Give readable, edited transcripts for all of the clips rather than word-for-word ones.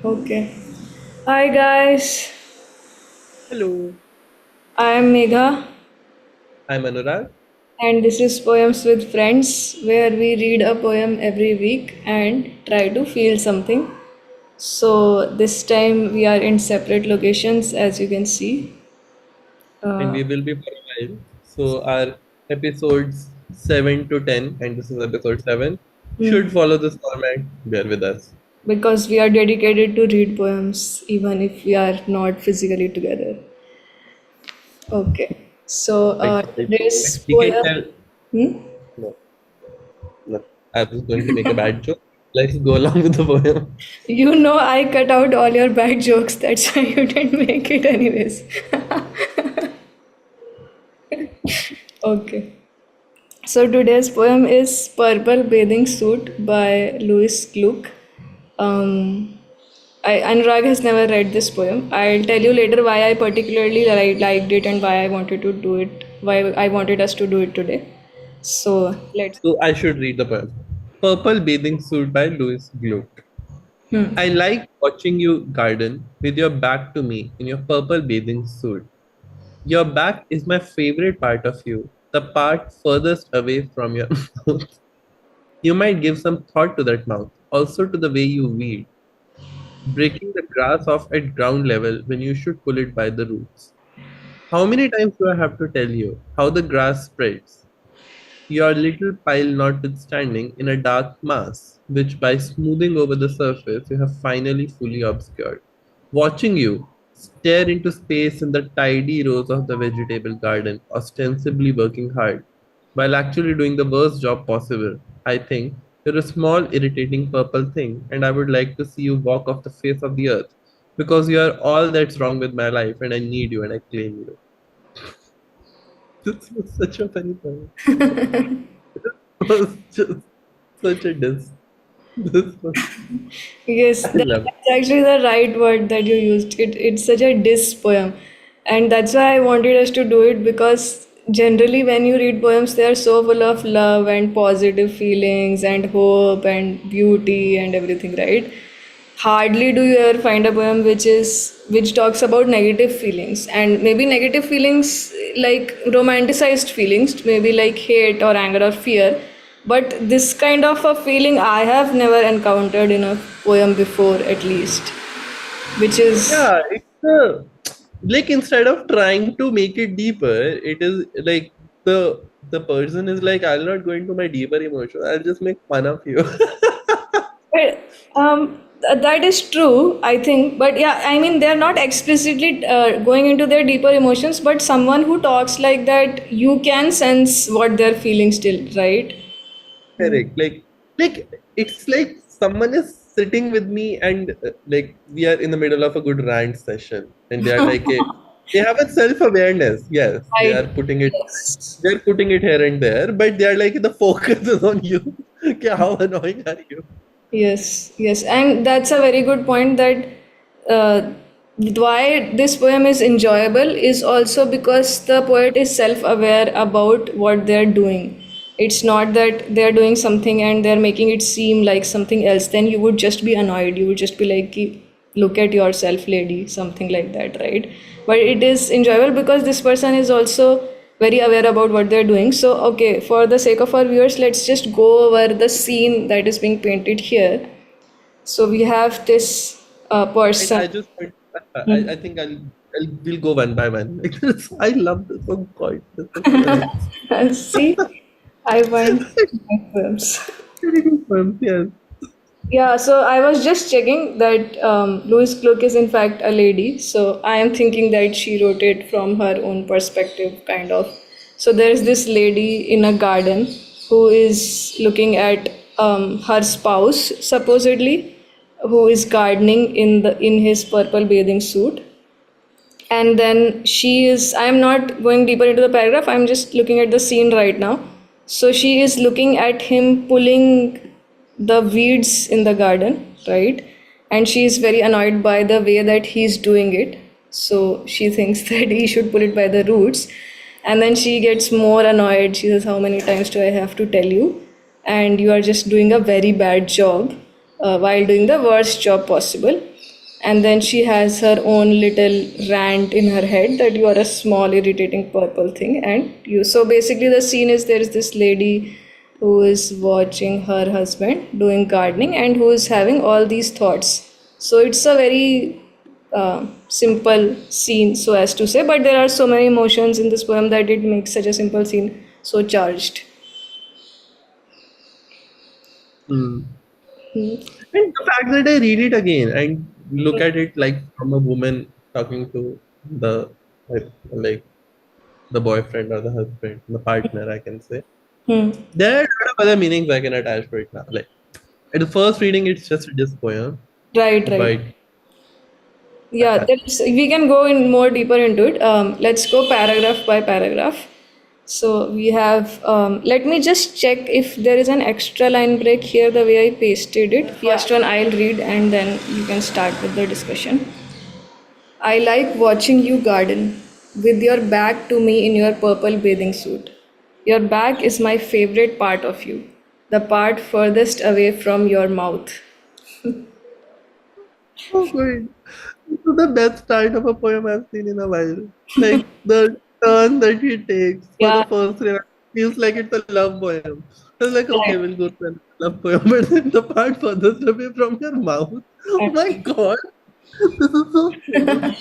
Okay. Hi guys, Hello, I am Megha I'm Anurag. and this is Poems with Friends where we read a poem every week and try to feel something. So this time we are in separate locations as you can see. And Uh, we will be for a while. So our episodes 7 to 10, and this is episode 7, hmm, should follow this format. Bear with us. because we are dedicated to read poems even if we are not physically together. Okay. So today's We can poem. tell. Hmm? No, no. I was going to make a bad joke. Let's go along with the poem. You know I cut out all your bad jokes, that's why you didn't make it anyways. Okay. So today's poem is Purple Bathing Suit by Louis Gluck. Um, Anurag has never read this poem. I'll tell you later why I particularly liked it and why I wanted to do it, why I wanted us to do it today. So let's. So I should read the poem. Purple Bathing Suit by Louis Gluck. I like watching you garden with your back to me in your purple bathing suit. Your back is my favorite part of you, the part furthest away from your mouth. You might give some thought to that mouth, also to the way you weed, breaking the grass off at ground level when you should pull it by the roots. How many times do I have to tell you how the grass spreads? Your little pile notwithstanding in a dark mass, which by smoothing over the surface you have finally fully obscured. Watching you stare into space in the tidy rows of the vegetable garden, ostensibly working hard, while actually doing the worst job possible. I think you're a small, irritating purple thing, and I would like to see you walk off the face of the earth because you are all that's wrong with my life, and I need you and I claim you. This was such a funny point. Was just such a diss. This was, Yes, I love it. that's actually the right word that you used. It's such a diss poem. And that's why I wanted us to do it because generally, when you read poems, they are so full of love and positive feelings and hope and beauty and everything, right? Hardly do you ever find a poem which talks about negative feelings and maybe negative feelings like romanticized feelings, maybe like hate or anger or fear, but this kind of a feeling I have never encountered in a poem before, at least, which is Yeah, it's like instead of trying to make it deeper, it is like the person is like, I'll not go into my deeper emotion. I'll just make fun of you. well, that is true, I think. But yeah, I mean, they're not explicitly going into their deeper emotions, but someone who talks like that, you can sense what they're feeling still, right? Correct. Like it's like someone is sitting with me and like we are in the middle of a good rant session, and they are like, they have a self-awareness. Yes, they are Right. putting it. Yes. They're putting it here and there, but they are like the focus is on you. Okay, how annoying are you? Yes, yes, and that's a very good point that uh, why this poem is enjoyable is also because the poet is self-aware about what they're doing. It's not that they're doing something and they're making it seem like something else. Then you would just be annoyed. You would just be like, "Ki, look at yourself, lady," something like that, right? But it is enjoyable because this person is also very aware about what they're doing. So, okay, for the sake of our viewers, let's just go over the scene that is being painted here. So, we have this And person. I just want, I think I'll we'll go one by one. Like this, I love this. Oh God, this is so nice. See, I find my poems. Very good poems, yes. Yeah, so I was just checking that Louise Gluck is in fact a lady. So I am thinking that she wrote it from her own perspective, kind of. So there's this lady in a garden who is looking at her spouse, supposedly, who is gardening in his purple bathing suit. And then she is, I am not going deeper into the paragraph, I'm just looking at the scene right now. So she is looking at him pulling the weeds in the garden, right? And she is very annoyed by the way that he's doing it, so she thinks that he should pull it by the roots. And then she gets more annoyed. She says, how many times do I have to tell you, and you are just doing a very bad job while doing the worst job possible. And then she has her own little rant in her head that you are a small irritating purple thing, and you, so basically the scene is there is this lady who is watching her husband doing gardening and who is having all these thoughts. So it's a very simple scene, so as to say, but there are so many emotions in this poem that it makes such a simple scene so charged. Hmm. Hmm. And the fact that I read it again and look at it like from a woman talking to the like the boyfriend or the husband, the partner, I can say. Hmm. There are a lot of other meanings I can attach to it now. Like at the first reading, it's just this poem, Right, right. but Yeah, we can go in more deeper into it. Let's go paragraph by paragraph. So we have, let me just check if there is an extra line break here the way I pasted it. First one I'll read and then you can start with the discussion. I like watching you garden with your back to me in your purple bathing suit. Your back is my favorite part of you, the part furthest away from your mouth. oh good. This is the best start of a poem I've seen in a while. Like the turn that he takes for the Yeah, first read feels like it's a love poem. I was like, okay, right. we'll go to a love poem, but then the part furthest away from your mouth. Oh my god, this is so strange.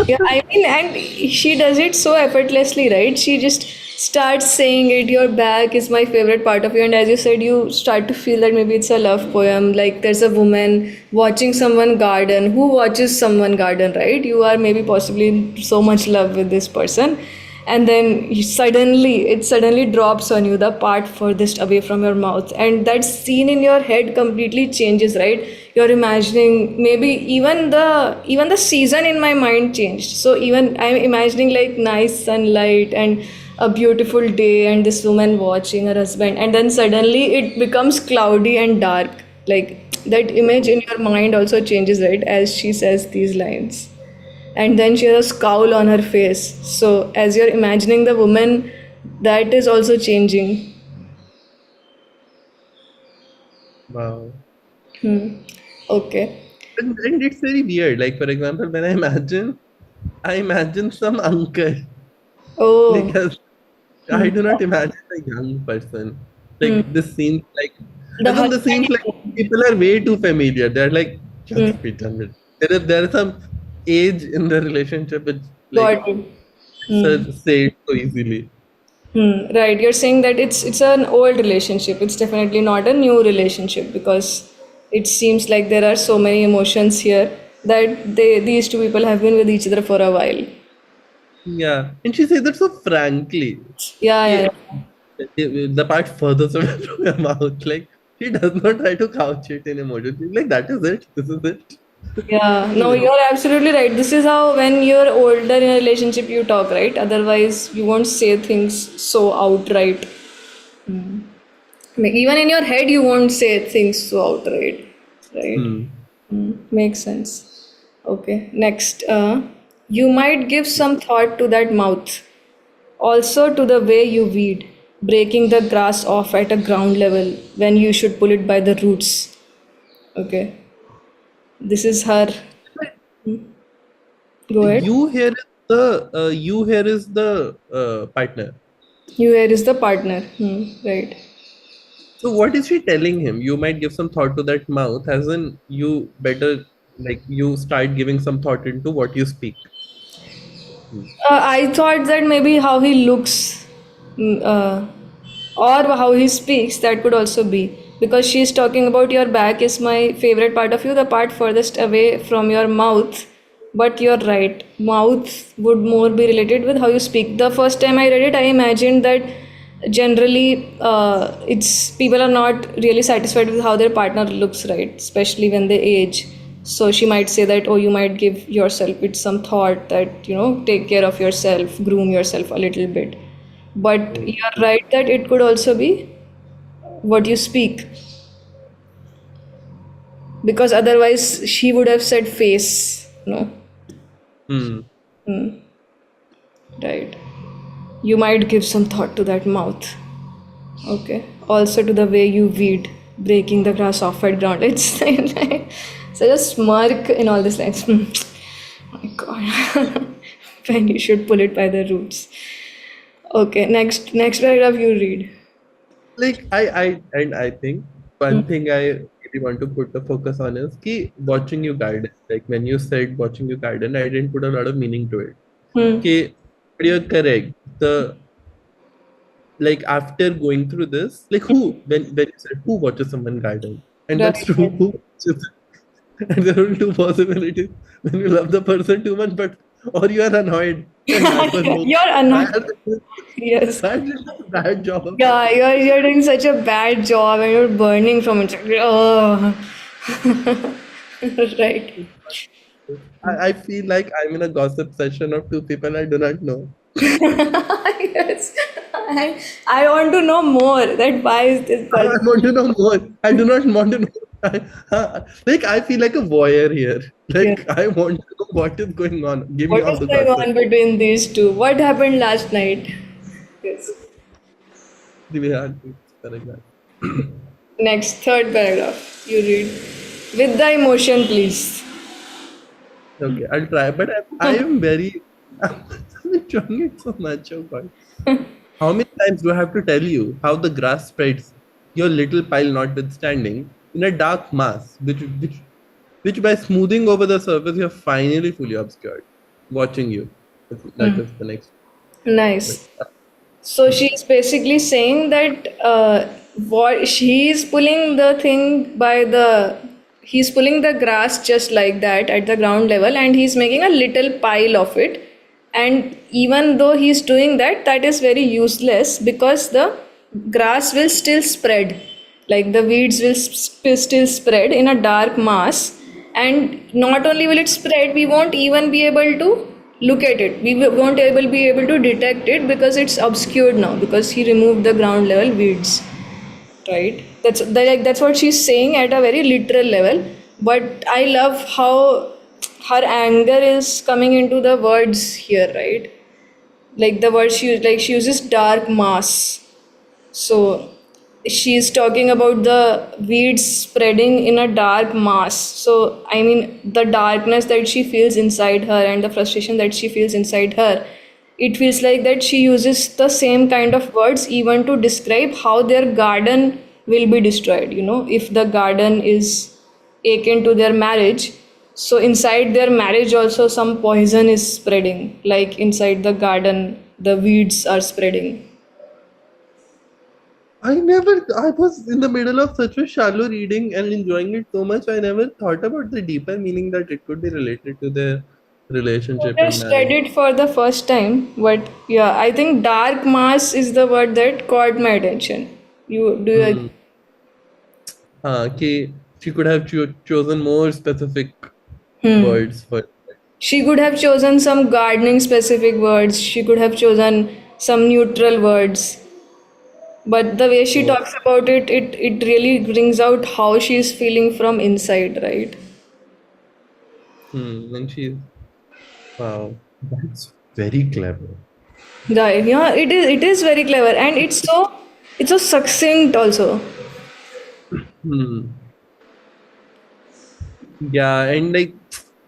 Yeah, I mean, and she does it so effortlessly, right? She just starts saying it, your back is my favorite part of you. And as you said, you start to feel that maybe it's a love poem. Like there's a woman watching someone garden. Who watches someone garden, right? You are maybe possibly in so much love with this person. And then it suddenly drops on you, the part furthest away from your mouth, and that scene in your head completely changes, right? You're imagining, maybe even the season in my mind changed. So even I'm imagining like nice sunlight and a beautiful day and this woman watching her husband, and then suddenly it becomes cloudy and dark. Like that image in your mind also changes, right, as she says these lines. And then she has a scowl on her face. So as you're imagining the woman, that is also changing. Wow. Okay. And it's very weird. Like for example, when I imagine some uncle. Oh. Because Hmm. I do not imagine a young person. Like this seems like, The as in the scenes like husband. people are way too familiar. They're like, Hmm. just be done with. There is some age in the relationship which like Got it. Hmm. say it so easily. Right. You're saying that it's an old relationship. It's definitely not a new relationship because it seems like there are so many emotions here that these two people have been with each other for a while. Yeah, and she says that so frankly. Yeah, yeah, Yeah, yeah. the part further away from your mouth, like she does not try to couch it in emotion. She's like, that is it. This is it. Yeah, no, You you're absolutely right. This is how, when you're older in a relationship, you talk, right? Otherwise, you won't say things so outright. Even in your head, you won't say things so outright, right? know. Makes sense. Okay, next. You might give some thought to that mouth. Also to the way you weed, breaking the grass off at a ground level when you should pull it by the roots. Okay, this is her. Go ahead. You here is the partner. You here is the partner. Right. So what is she telling him? You might give some thought to that mouth, as in you better like you start giving some thought into what you speak. Hmm. I thought that maybe how he looks, mm, uh, or how he speaks, that could also be. Because she's talking about your back is my favorite part of you, the part furthest away from your mouth. But you're right, mouth would more be related with how you speak. The first time I read it, I imagined that generally it's people are not really satisfied with how their partner looks, right, especially when they age. So she might say that, oh, you might give yourself with some thought that, take care of yourself, groom yourself a little bit. But you're right that it could also be what you speak, because otherwise she would have said face, Hmm. right? You might give some thought to that mouth. Okay. Also to the way you weed, breaking the grass off at ground. It's Such a smirk in all this lines. Oh my god. When you should pull it by the roots. Okay, next paragraph you read. Like I think one thing I really want to put the focus on is ki watching you garden. Like when you said watching you garden, I didn't put a lot of meaning to it. Hmm. Ki, but you're correct. The like after going through this, like when you said who watches someone garden, and that's Right, true. right. Who watches it? And there are two possibilities when you love the person too much, but or you are annoyed, and that was more You're annoyed. bad. Yes. Bad job of Yeah, you're doing such a bad job and you're burning from inside. Oh. Right. I feel like I'm in a gossip session of two people I do not know. Yes. I want to know more that why is this I person. want to know more. I do not want to know. Like I feel like a voyeur here. Yeah. Like I want to know what is going on. Give me What all is the going gossip. on between these two? What happened last night? Yes. Correct that. Next, third paragraph. You read. With the emotion, please. Okay, I'll try. But I am very. I'm enjoying it so much. Oh God. How many times do I have to tell you how the grass spreads, your little pile notwithstanding, in a dark mass, which by smoothing over the surface, you're finally fully obscured, watching you. That is the next. But, Nice. So she's basically saying that what she's pulling the thing by the he's pulling the grass just like that at the ground level and he's making a little pile of it. And even though he's doing that, that is very useless because the grass will still spread. Like the weeds will still spread in a dark mass. And not only will it spread, we won't even be able to look at it. Won't be able to detect it because it's obscured now because he removed the ground level weeds, right? That's what she's saying at a very literal level. But I love how her anger is coming into the words here, right? Like the word she uses dark mass. So she's talking about the weeds spreading in a dark mass. So, I mean, the darkness that she feels inside her and the frustration that she feels inside her, it feels like that she uses the same kind of words even to describe how their garden will be destroyed. You know, if the garden is akin to their marriage, so inside their marriage also some poison is spreading, like inside the garden, the weeds are spreading. I was in the middle of such a shallow reading and enjoying it so much. I never thought about the deeper meaning that it could be related to their relationship and Just read marriage. it for the first time, but yeah, I think dark mass is the word that caught my attention. You do you Hmm. agree? Okay, she could have chosen more specific Hmm. words for it. She could have chosen some gardening specific words. She could have chosen some neutral words. But the way she So, talks about it, it really brings out how she's feeling from inside, right? and she's wow, that's very clever. Right. Yeah, it is very clever and it's so succinct also. Hmm. Yeah, and like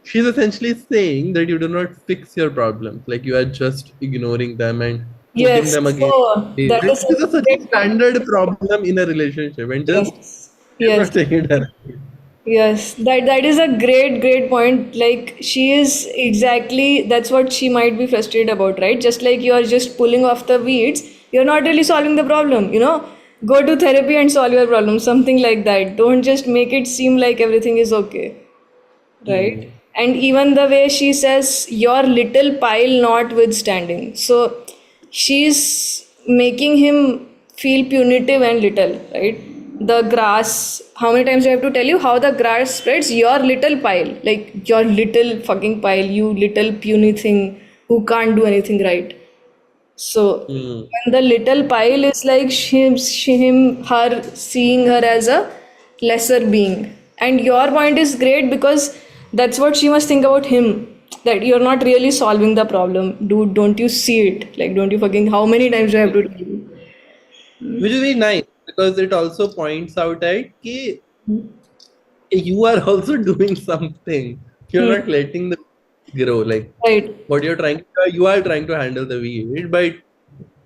she's essentially saying that you do not fix your problems, like you are just ignoring them and putting Yes. them again. So that Which is is a such a great point. standard problem in a relationship, and just Yes. you're Yes. not taking it directly. Yes. That is a great point. Like she is exactly that's what she might be frustrated about, right? Just like you are just pulling off the weeds, you're not really solving the problem, you know? Go to therapy and solve your problem, something like that. Don't just make it seem like everything is okay, right? Hmm. And even the way she says, your little pile notwithstanding. So she's making him feel punitive and little, right? The grass, how many times do I have to tell you how the grass spreads? Your little pile, like your little fucking pile, you little puny thing who can't do anything right. So Hmm. when the little pile is like her seeing her as a lesser being. And your point is great because that's what she must think about him. That you're not really solving the problem. Dude, don't you see it? Like, don't you fucking, how many times do I have to tell you? Which is very nice because it also points out that ki, you are also doing something. You're Hmm. not letting the grow. Like Right. what you are trying to handle the weed, but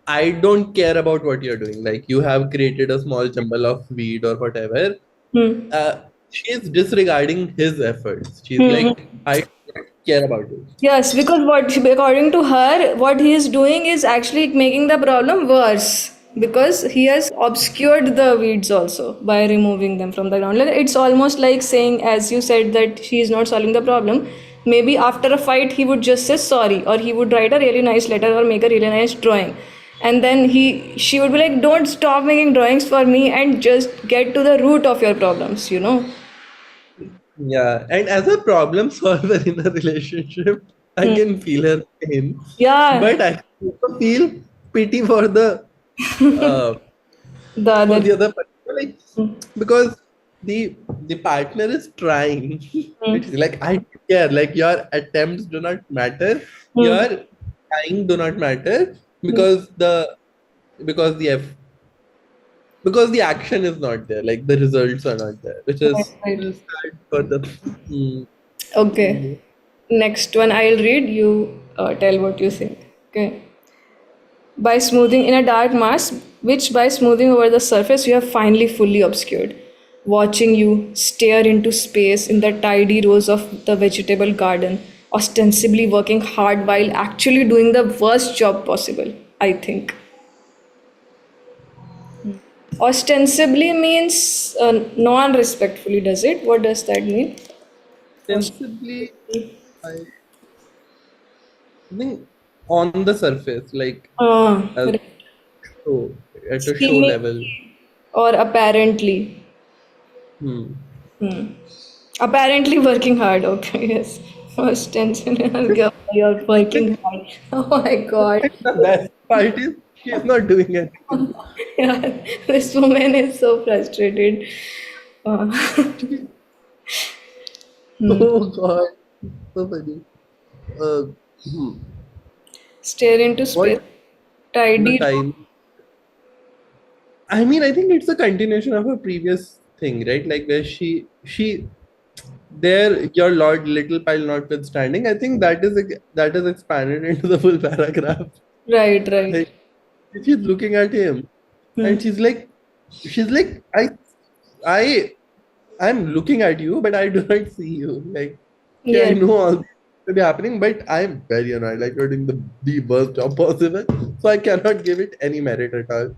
I don't care about what you're doing. Like you have created a small jumble of weed or whatever. Hmm. She's disregarding his efforts. She's Hmm. like, I don't care about it. Yes, because according to her, what he is doing is actually making the problem worse because he has obscured the weeds also by removing them from the ground. Like, it's almost like saying, as you said, that she is not solving the problem. Maybe after a fight, he would just say sorry, or he would write a really nice letter or make a really nice drawing. And then she would be like, don't stop making drawings for me and just get to the root of your problems, you know? Yeah, and as a problem solver in a relationship, I Hmm. can feel her pain, Yeah, but I also feel pity uh, the for other. the other person, like because the partner is trying. Hmm. It's like I don't care. Like your attempts do not matter. Hmm. Your trying do not matter Hmm. because because the action is not there. Like the results are not there, Right, which right. is sad for the. Hmm. Okay. Next one I'll read. You tell what you think. Okay. By smoothing in a dark mask, which by smoothing over the surface you have finally fully obscured. Watching you stare into space in the tidy rows of the vegetable garden, ostensibly working hard while actually doing the worst job possible, I think. Ostensibly means non respectfully, does it? What does that mean? Sensibly, I think on the surface, like as Right. show at a show Seemingly level. or apparently. Hmm. Apparently working hard. Okay, yes. First tension you're working hard. Oh my God. The best part is she's not doing anything. Yeah, this woman is so frustrated. Uh, Oh God, so funny. Uh, hmm. stare into space. What the Tidy. time? I mean, I think it's a continuation of a previous thing, right? Like where she there your Lord little pile notwithstanding. I think that is expanded into the full paragraph. Right, right. Like she's looking at him Hmm. and she's like I I'm looking at you, but I do not see you. Like, okay, I Yes. know all this will be happening, but I'm very annoyed. Like, you're doing the worst job possible. So I cannot give it any merit at all.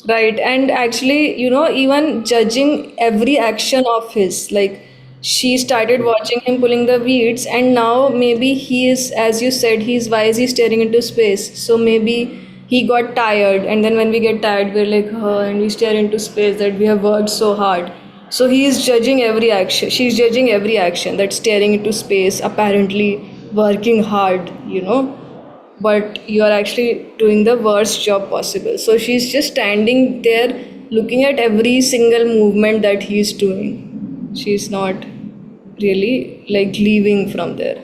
Right. And actually, even judging every action of his, like she started Hmm. watching him pulling the weeds, and now maybe he is, as you said, why is he staring into space? So maybe he got tired, and then when we get tired, we're like, oh, and we stare into space that we have worked so hard. So he is judging every action. She's judging every action that staring into space, apparently working hard, but you are actually doing the worst job possible. So she's just standing there looking at every single movement that he's doing. She's not really like leaving from there.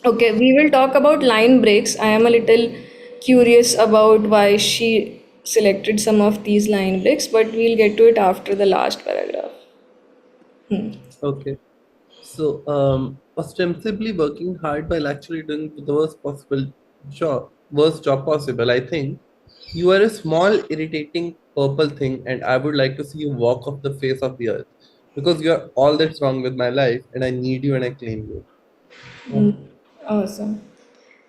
Okay, we will talk about line breaks. I am a little curious about why she selected some of these line breaks, but we'll get to it after the last paragraph. Okay. So, ostensibly working hard while actually doing the worst job possible. I think you are a small, irritating purple thing, and I would like to see you walk off the face of the earth because you are all that's wrong with my life, and I need you and I claim you. Oh, Awesome.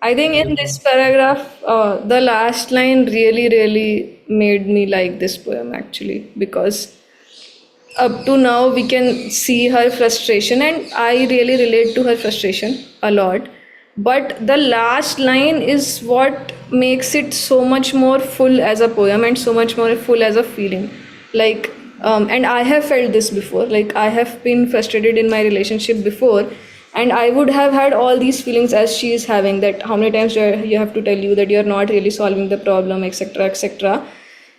I think in beautiful. this paragraph, the last line really, really made me like this poem actually, because up to now we can see her frustration, and I really relate to her frustration a lot. But the last line is what makes it so much more full as a poem and so much more full as a feeling. Like, and I have felt this before. Like, I have been frustrated in my relationship before, and I would have had all these feelings as she is having, that how many times do you have to tell you that you're not really solving the problem, etc., etc.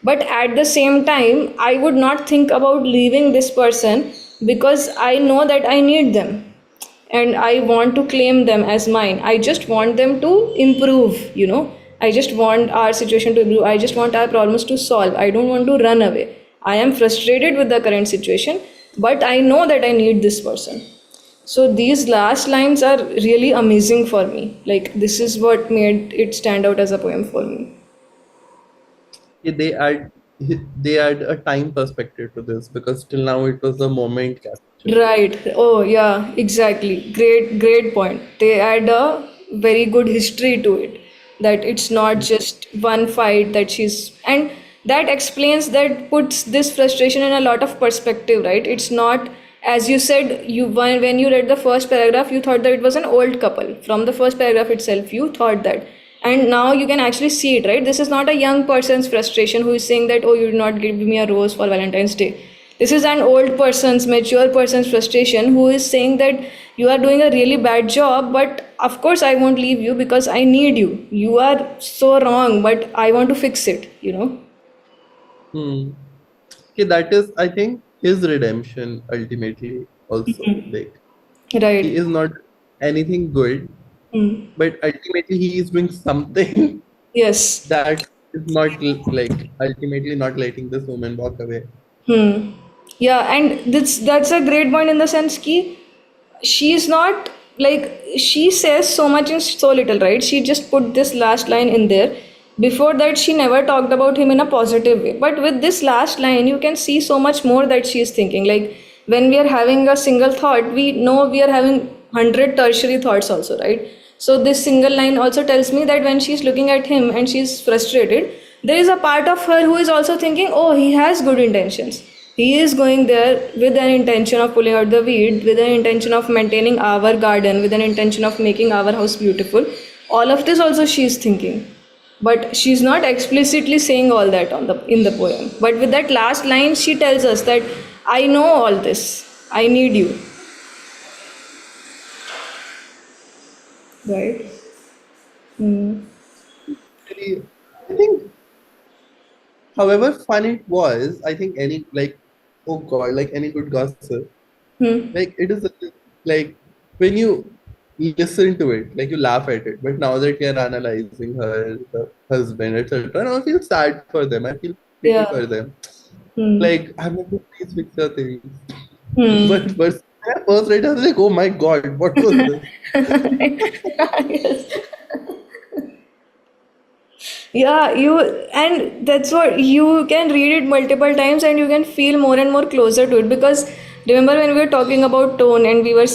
But at the same time, I would not think about leaving this person because I know that I need them and I want to claim them as mine. I just want them to improve. I just want our situation to improve. I just want our problems to solve. I don't want to run away. I am frustrated with the current situation, but I know that I need this person. So these last lines are really amazing for me. Like, this is what made it stand out as a poem for me. Yeah, they add a time perspective to this because till now it was a moment capture. Right. Oh, yeah, exactly. Great point. They add a very good history to it. That it's not just one fight that she's, and that explains, that puts this frustration in a lot of perspective, right? It's not, as you said, when you read the first paragraph, you thought that it was an old couple. From the first paragraph itself, you thought that. And now you can actually see it, right? This is not a young person's frustration who is saying that, oh, you did not give me a rose for Valentine's Day. This is an old person's, mature person's frustration who is saying that you are doing a really bad job, but of course I won't leave you because I need you. You are so wrong, but I want to fix it, you know? Hmm. Okay, that is, I think, his redemption ultimately also. Like, he Right. is not anything good, Hmm. but ultimately he is doing something Yes. that is not like ultimately not letting this woman walk away. Hmm. Yeah, and that's a great point in the sense ki she's not like, she says so much in so little, right? She just put this last line in there. Before that, she never talked about him in a positive way. But with this last line, you can see so much more that she is thinking. Like, when we are having a single thought, we know we are having 100 tertiary thoughts also, right? So this single line also tells me that when she's looking at him and she's frustrated, there is a part of her who is also thinking, oh, he has good intentions. He is going there with an intention of pulling out the weed, with an intention of maintaining our garden, with an intention of making our house beautiful. All of this also she is thinking. But she's not explicitly saying all that in the poem. But with that last line, she tells us that I know all this. I need you. Right? Hmm. Really, I think, however fun it was, I think any like, oh god, like any good gossip, Hmm. like it is like when you listen to it, like you laugh at it. But now that you're analyzing her, the husband, etc., now I feel sad for them. I feel pity Yeah. for them. Hmm. Like, I'm like, "Oh, please fix your things." Hmm. But first, when I first read, I was like, oh my god, what was this? Yes. Yeah, you, and that's what, you can read it multiple times and you can feel more and more closer to it, because remember when we were talking about tone and we were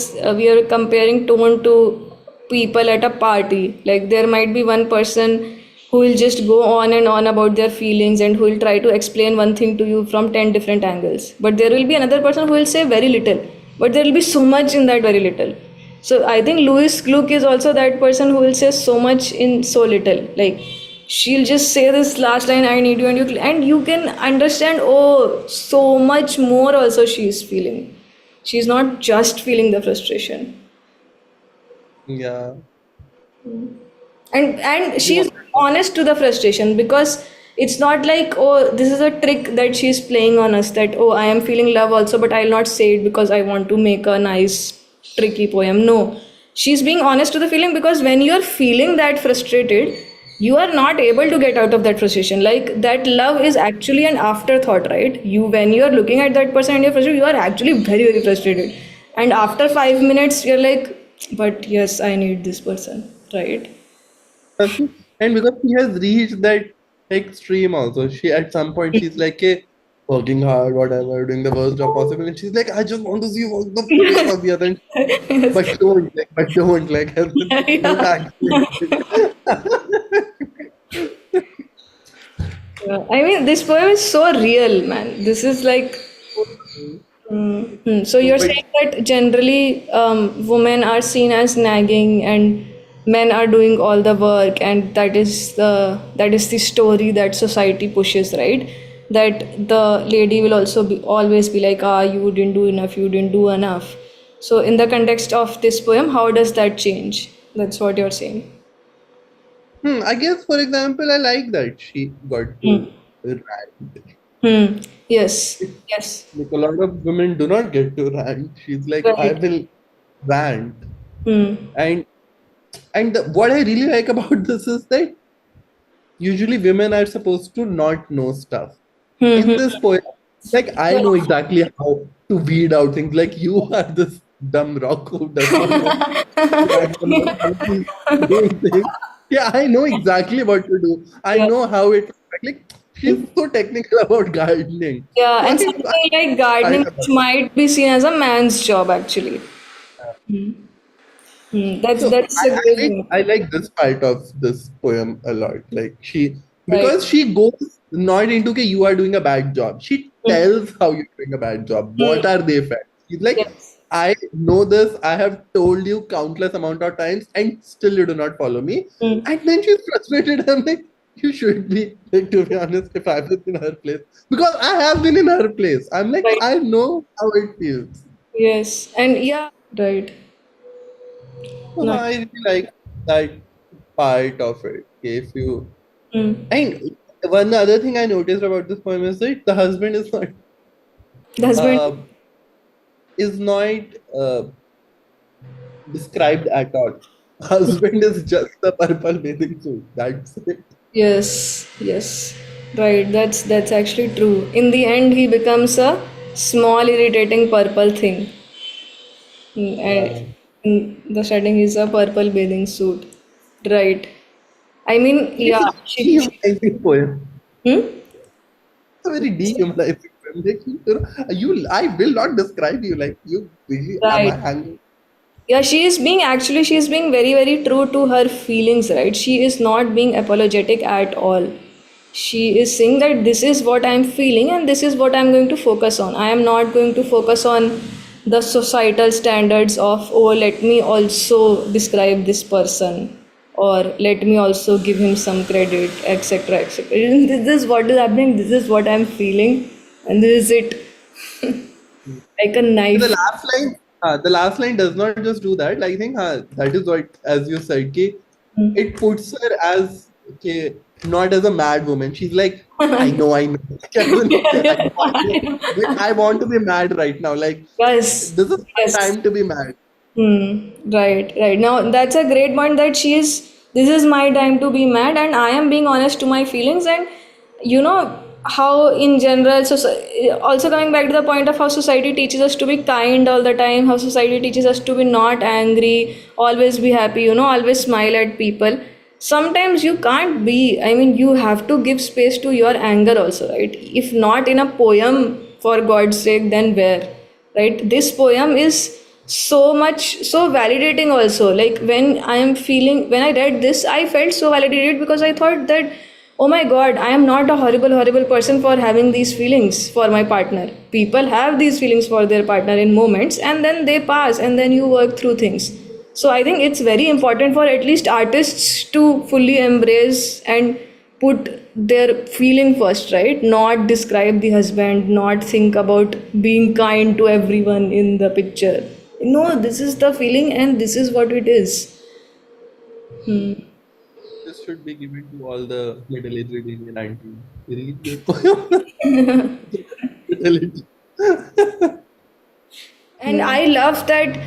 comparing tone to people at a party. Like, there might be one person who will just go on and on about their feelings and who will try to explain one thing to you from 10 different angles, but there will be another person who will say very little, but there will be so much in that very little. So I think Louis Gluck is also that person who will say so much in so little. Like, she'll just say this last line, I need you, and you can understand, oh, so much more also she's feeling. She's not just feeling the frustration. Yeah. And You she's want honest to the frustration, because it's not like, oh, this is a trick that she's playing on us, that, oh, I am feeling love also, but I'll not say it because I want to make a nice tricky poem. No, she's being honest to the feeling, because when you're feeling that frustrated, you are not able to get out of that frustration. Like, that love is actually an afterthought, right? You, when you're looking at that person and you're frustrated, you are actually very frustrated, and after 5 minutes you're like, but yes, I need this person, right? and because she has reached that extreme also, she at some point she's like, hey, working hard, whatever, doing the worst job possible, and she's like, I just want to see you work the fuck for the other, Yes. but don't like, don't Yeah. actually. Yeah. I mean, this poem is so real, man. This is like, so you're But saying that generally women are seen as nagging and men are doing all the work, and that is the story that society pushes, right? That the lady will also be always be like, ah, you didn't do enough, you didn't do enough. So in the context of this poem, how does that change? That's what you're saying. I guess, for example, I like that she got to rant. Hmm. Yes. Yes. Like a lot of women do not get to rant. She's like, I Right. will rant. Hmm. And what I really like about this is that usually women are supposed to not know stuff. Hmm. In Hmm. this poem, Like I know exactly how to weed out things. Like you are this dumb rock who does not know how to do things. Yeah, I know exactly what to do. I Yeah. know how it like she's so technical about gardening. Yeah, Why and do I something like fight gardening, about which might be seen as a man's job, actually. that? That's So that's a great thing, I like this part of this poem a lot. Like she right? because she goes not into okay, you are doing a bad job. She Mm. tells how you're doing a bad job. Mm. What are they facts? She's like, Yes. I know this. I have told you countless amount of times, and still you do not follow me. Mm. And then she's frustrated. I'm like, you should be like to be honest. If I was in her place, because I have been in her place, I'm like, Right. I know how it feels. Yes. And yeah, right. So No. I really like that part of it. If you Mm. and one other thing I noticed about this poem is that the husband The husband. uh, is not described at all. Husband is just the purple bathing suit. That's it. Yes. Yes. Right. That's actually true. In the end, he becomes a small, irritating purple thing. And Yeah. in the setting is a purple bathing suit. Right. I mean, It's yeah, a dehumanizing poem. Hmm? It's a very dehumanizing poem. Like, I will not describe you. Like you really am Right. I hungry? Yeah, she is being very, very true to her feelings, right? She is not being apologetic at all. She is saying that this is what I'm feeling and this is what I'm going to focus on. I am not going to focus on the societal standards of, oh, let me also describe this person or let me also give him some credit, etc. etc. This is what is happening, this is what I'm feeling, and this is it. Like a The knife. the last line does not just do that. Like, I think that is what, as you said, ki, it puts her as okay, not as a mad woman. She's like, I know, but I want to be mad right now. Like, Yes, this is my yes. time to be mad. Right, right. Now that's a great point that she is. This is my time to be mad, and I am being honest to my feelings. And you know how, in general, so also coming back to the point of how society teaches us to be kind all the time, how society teaches us to be not angry, always be happy. Always smile at people. Sometimes you can't be. I mean, you have to give space to your anger also, right? If not in a poem, for God's sake, then where? Right, this poem is so validating also. Like when I read this, I felt so validated because I thought that, oh my god, I am not a horrible person for having these feelings for my partner. People have these feelings for their partner in moments, and then they pass, and then you work through things. So I think it's very important for at least artists to fully embrace and put their feeling first, right? Not describe the husband, not think about being kind to everyone in the picture. No, this is the feeling and this is what it is. This should be given to all the middle-aged Indian aunties. Read this poem. Middle-aged. And I love that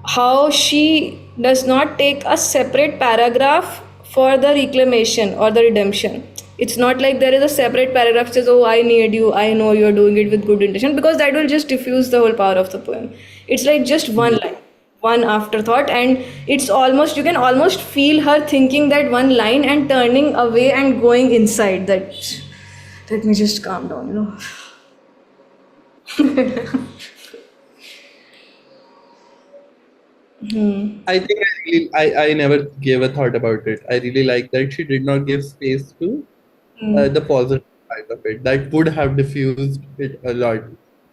how she does not take a separate paragraph for the reclamation or the redemption. It's not like there is a separate paragraph that says, oh, I need you, I know you're doing it with good intention, because that will just diffuse the whole power of the poem. It's like just one line, one afterthought, and it's almost, you can almost feel her thinking that one line and turning away and going inside that, let me just calm down. I think I never gave a thought about it. I really like that she did not give space to the positive side of it. That would have diffused it a lot.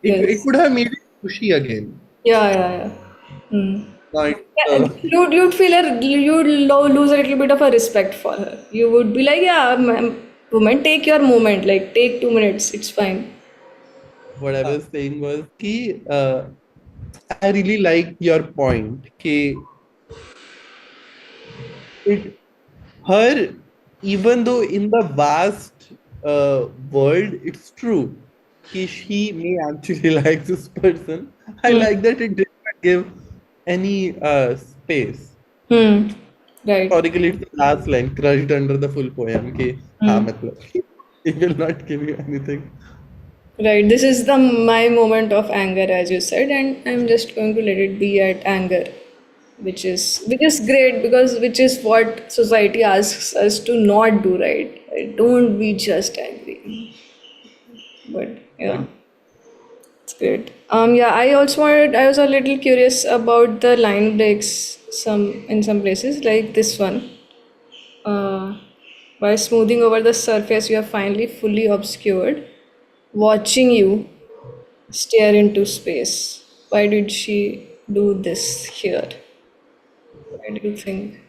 It Yes. could have made it pushy again. Yeah, yeah, yeah. Hmm. Not Yeah, you'd feel you'd lose a little bit of a respect for her. You would be like, yeah, woman, take your moment, like take 2 minutes, it's fine. what I was saying was ki, I really like your point. Ki it her even though in the vast world it's true she may actually like this person. I Hmm. like that it did not give any space. Hmm. Right. Historically it's the last line crushed under the full poem ki, हाँ Hmm. मतलब he will not give you anything. Right. This is the my moment of anger, as you said, and I'm just going to let it be at anger, which is great because which is what society asks us to not do, right? Like, don't be just angry. But yeah, it's great. Yeah, I also wanted. I was a little curious about the line breaks in some places, like this one. Uh, by smoothing over the surface, you are finally fully obscured. Watching you stare into space. Why did she do this here? Why do you think?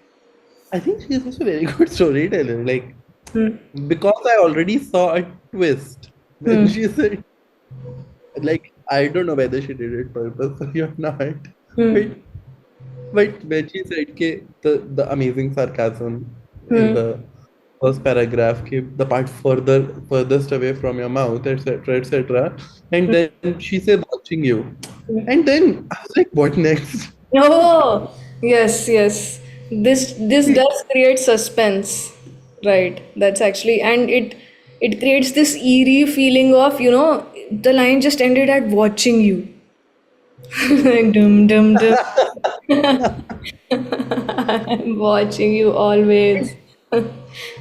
I think she is also a very good storyteller. Like, Hmm. because I already saw a twist when Hmm. she said, like, I don't know whether she did it purposely or not, but Hmm. when she said the amazing sarcasm in Hmm. the first paragraph, the part furthest away from your mouth, etc., etc., and then she said watching you, and then I was like, what next? Oh, yes, yes. This does create suspense, right? That's actually, and it creates this eerie feeling of, the line just ended at watching you. Like, dum dum dum. I'm watching you always. And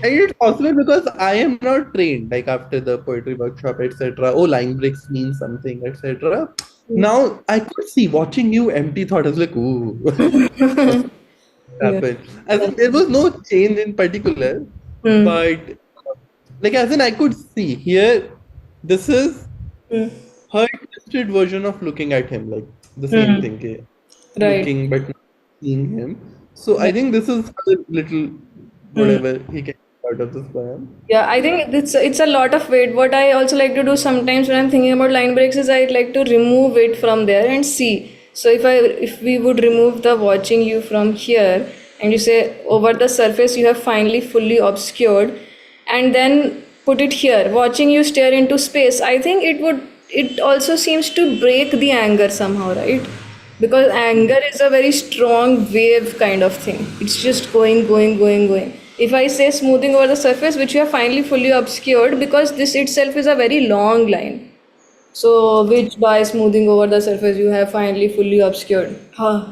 it's possible because I am not trained, like after the poetry workshop, etc. Oh, line breaks mean something, etc. Now I could see watching you empty thought. I was like, ooh, what's Yeah. happened? As in, there was no change in particular, Hmm. but like as in I could see here, this is Hmm. her twisted version of looking at him, like the same Hmm. thing, Right. looking but not seeing him. So I Right. think this is a little Hmm. whatever he can get out of this poem. Yeah, I think it's a lot of weight. What I also like to do sometimes when I'm thinking about line breaks is I like to remove it from there and see. So if we would remove the watching you from here and you say over the surface you have finally fully obscured and then put it here, watching you stare into space, I think it also seems to break the anger somehow, right? Because anger is a very strong wave kind of thing. It's just going, going, going, going. If I say smoothing over the surface, which you have finally fully obscured, because this itself is a very long line. So, which by smoothing over the surface you have finally fully obscured. Huh.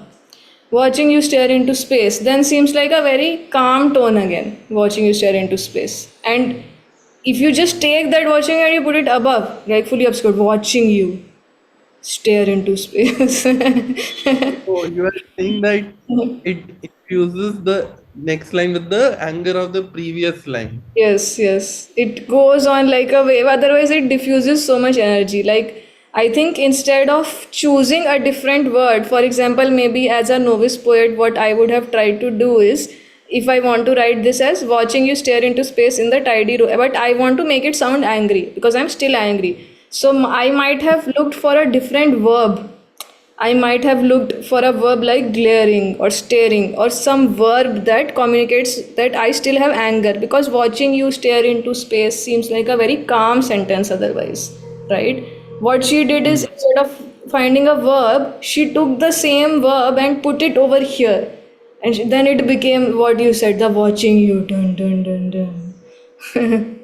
Watching you stare into space then seems like a very calm tone again. Watching you stare into space. And if you just take that watching and you put it above, like fully obscured, watching you stare into space. So you are saying that it infuses the next line with the anger of the previous line. Yes, yes. It goes on like a wave. Otherwise, it diffuses so much energy. Like, I think instead of choosing a different word, for example, maybe as a novice poet, what I would have tried to do is if I want to write this as watching you stare into space in the tidy room, but I want to make it sound angry because I'm still angry. So I might have looked for a different verb. I might have looked for a verb like glaring or staring or some verb that communicates that I still have anger because watching you stare into space seems like a very calm sentence otherwise, right? What she did is instead of finding a verb, she took the same verb and put it over here. And then it became what you said, the watching you, dun dun dun dun.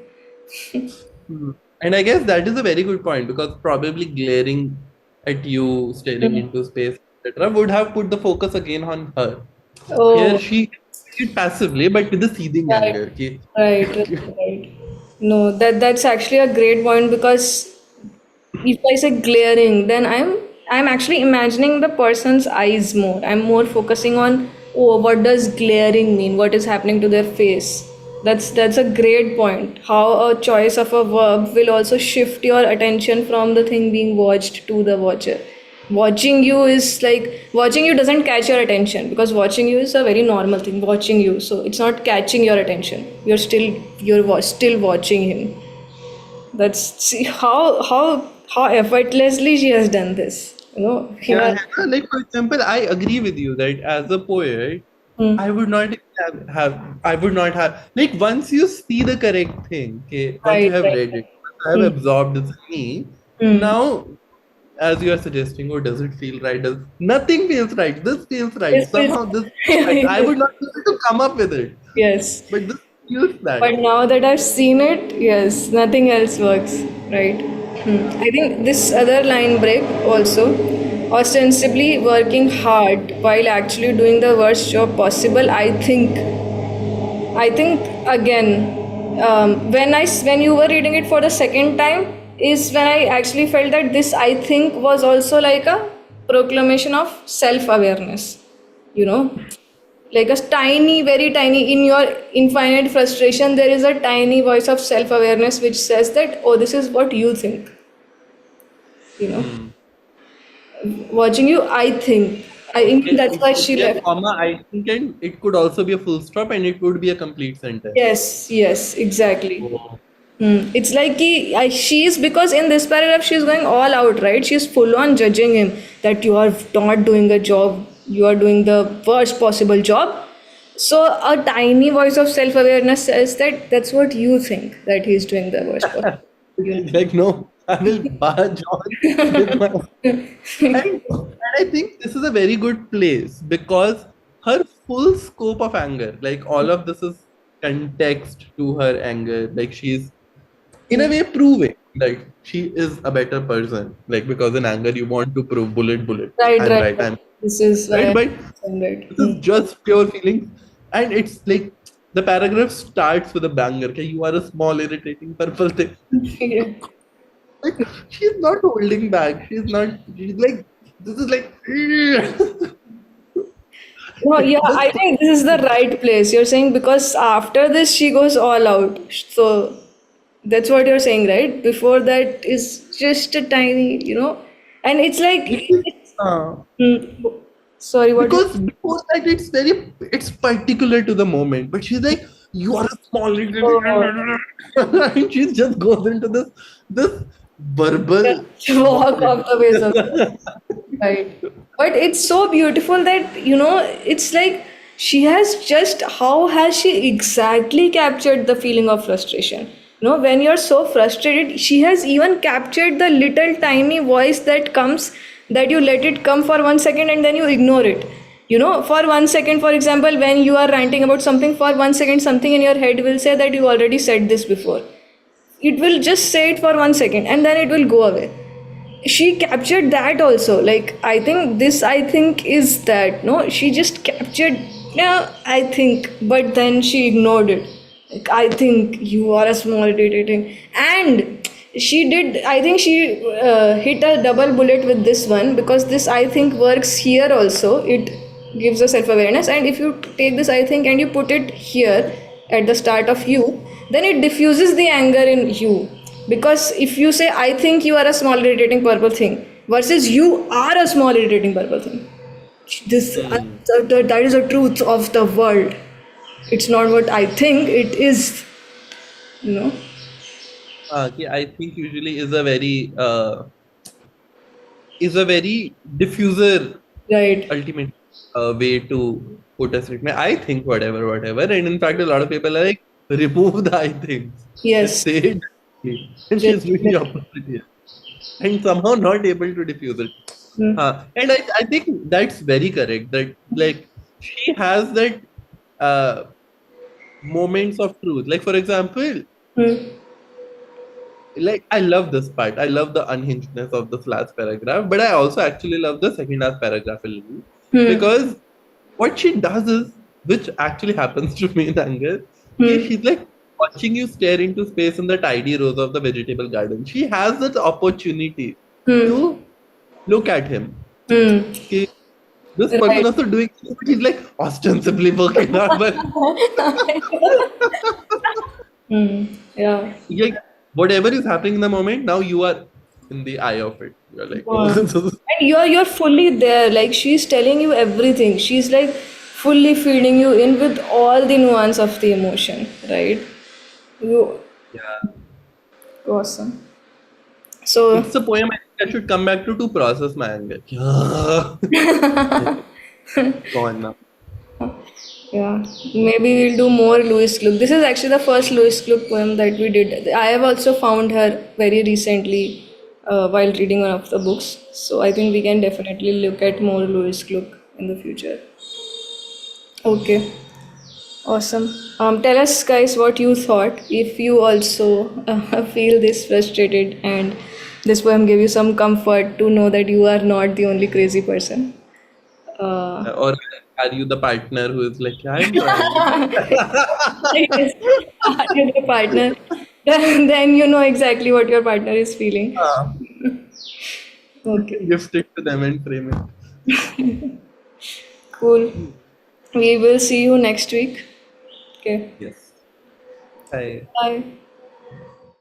Hmm. And I guess that is a very good point because probably glaring at you, staring into space, etc., would have put the focus again on her. Here Oh, she did passively, but with the seething right, anger. Okay. right, right, right. No, that's actually a great point because if I say glaring, then I'm actually imagining the person's eyes more. I'm more focusing on oh, what does glaring mean? What is happening to their face? That's a great point. How a choice of a verb will also shift your attention from the thing being watched to the watcher. Watching you is like watching you doesn't catch your attention because watching you is a very normal thing. Watching you, so it's not catching your attention. Still watching him. That's see how effortlessly she has done this. Yeah, Here. like for example, I agree with you that as a poet, Hmm. I would not I would not have like once you see the correct thing, okay, once you Right, have right. read it, I have Hmm. absorbed this in me. Hmm. Now, as you are suggesting, oh, does it feel right? Does nothing feels right? This feels right. This is Somehow this feels right. I would not be able to come up with it, yes. but this feels But that. now that I've seen it, yes, nothing else works. Right. I think this other line break also, ostensibly working hard while actually doing the worst job possible. I think again, when you were reading it for the second time, is when I actually felt that this I think was also like a proclamation of self awareness. You know, like a tiny, very tiny, in your infinite frustration, there is a tiny voice of self awareness which says that, oh, this is what you think. You know, Hmm. watching you, I think. I think that's It why could she be a left. comma, I think, and it could also be a full stop, and it could be a complete sentence. Yes, yes, exactly. Oh. It's like she is, because in this paragraph she's going all out, right? She's full on judging him that you are not doing a job, you are doing the worst possible job. So a tiny voice of self awareness says that that's what you think, that he's doing the worst possible. You It's like, no, I will barge on with my. And I think this is a very good place because her full scope of anger, like all of this is context to her anger. Like she's in a know. way proving that she is a better person. Like because in anger you want to prove bullet. Right, I'm right, right. right. I'm This is why right. I'm But saying right. this is just pure feelings. And it's like the paragraph starts with a banger. Okay, you are a small irritating purple thing. Yeah. Like she's not holding back. She's not. She's like this is like. No, yeah, This I think this is the right place. You're saying because after this she goes all out. So that's what you're saying, right? Before that is just a tiny, and it's like, uh, sorry, what you? because before that it's particular to the moment. But she's like, you are a small. Oh, And she just goes into this verbal. walk off the face of right. But it's so beautiful that, it's like how has she exactly captured the feeling of frustration? When you're so frustrated, she has even captured the little tiny voice that comes, that you let it come for 1 second and then you ignore it. For 1 second, for example, when you are ranting about something, for 1 second, something in your head will say that you already said this before. It will just say it for 1 second and then it will go away. She captured that also. Like, I think is that, no, she just captured, yeah, I think, but then she ignored it. Like, I think you are a small irritating. And she did, I think she hit a double bullet with this one, because this I think works here also. It gives a self awareness, and if you take this I think and you put it here at the start of you, then it diffuses the anger in you. Because if you say, I think you are a small irritating purple thing, versus you are a small irritating purple thing, this Hmm. that is the truth of the world. It's not what I think, it is, you know. Yeah, I think usually is a very diffuser Right. ultimate way to put a statement. I think whatever, and in fact, a lot of people are like, remove the I think, just Yes. say it, directly. And Yes. she's doing the opposite here, and somehow not able to diffuse it. And I think that's very correct. That like she has that uh, moments of truth. Like for example, Hmm. like I love this part. I love the unhingedness of this last paragraph, but I also actually love the second last paragraph a little Hmm. because what she does is, which actually happens to me in anger, Hmm. she's like watching you stare into space in the tidy rows of the vegetable garden. She has this opportunity Hmm. to look at him. Hmm. Okay, this person Right. also doing, but he's like ostensibly working hard, but Hmm. Yeah. like whatever is happening in the moment, now you are in the eye of it. You're like, oh, Wow. this is. And you're fully there. Like, she's telling you everything. She's like fully feeding you in with all the nuance of the emotion, right? You Yeah. awesome. So It's a poem I think I should come back to process my anger. Yeah. Go on now. yeah, maybe we'll do more Louis Gluck. This is actually the first Louis Gluck poem that we did. I have also found her very recently while reading one of the books. So I think we can definitely look at more Louis Gluck in the future. Okay, awesome. Tell us, guys, what you thought. If you also feel this frustrated and this poem gave you some comfort to know that you are not the only crazy person. Or are you the partner who is like, I'm trying? Yes, you're the partner. Then you know exactly what your partner is feeling. You Okay, can gift it to them and frame cool. it. We will see you next week. Okay, Yes. Hi. bye.